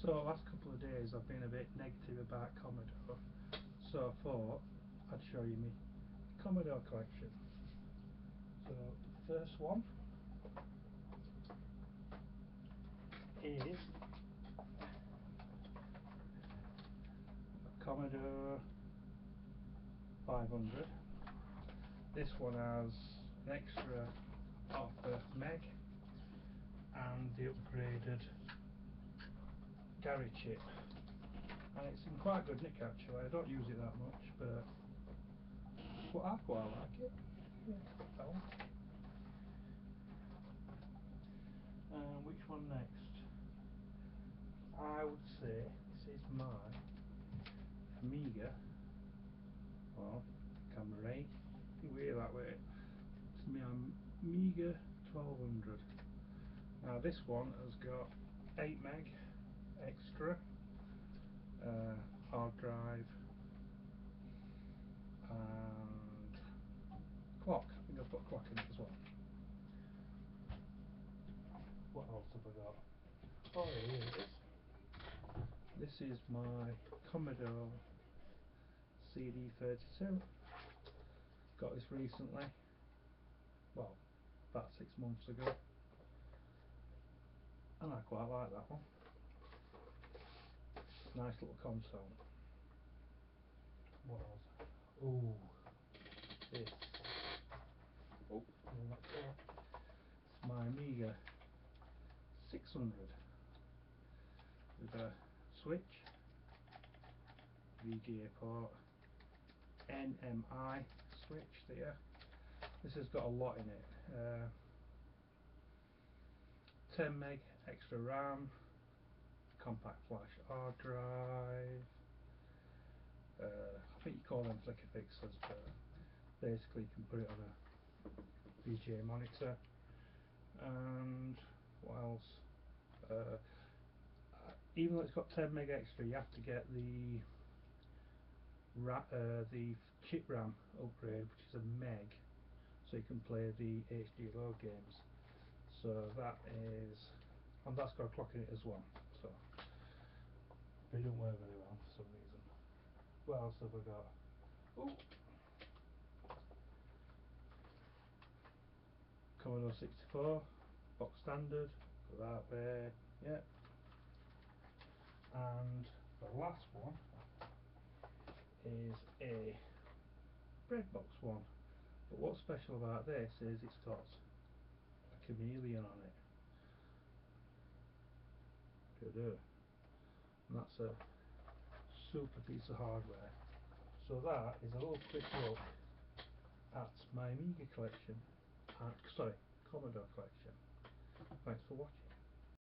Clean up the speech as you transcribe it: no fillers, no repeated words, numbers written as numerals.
So last couple of days I've been a bit negative about Commodore, so I thought I'd show you my Commodore collection. So the first one is a Commodore 500. This one has an extra half a meg and the upgraded Gary chip, and it's in quite good nick actually. I don't use it that much, but I quite like it. Yeah, that one. Which one next? I would say this is my Amiga, or camera 8, way that way. It's my Amiga 1200. Now this one has got 8 meg extra, hard drive and clock. I think I've got a clock in it as well. What else have I got? Oh, here it is. This is my Commodore CD32. Got this recently, well, about 6 months ago, and I quite like that one. Nice little console. What else? Ooh, this. Oh, no, not there. It's my Amiga 600 with a switch, VGA port, NMI switch there. This has got a lot in it. 10 meg extra RAM, compact flash hard drive. I think you call them flicker fixers, but basically you can put it on a VGA monitor. And what else? Even though it's got 10 meg extra, you have to get the chip RAM upgrade, which is a meg, so you can play the HD load games. So that is, and that's got a clock in it as well, so it don't work very well for some reason. What else have I got? Ooh. Commodore 64, box standard, got that there, yeah. And the last one is a breadbox one, but what's special about this is it's got a chameleon on it. And that's a super piece of hardware. So that is a little quick look at my Amiga collection, sorry, Commodore collection. Thanks for watching.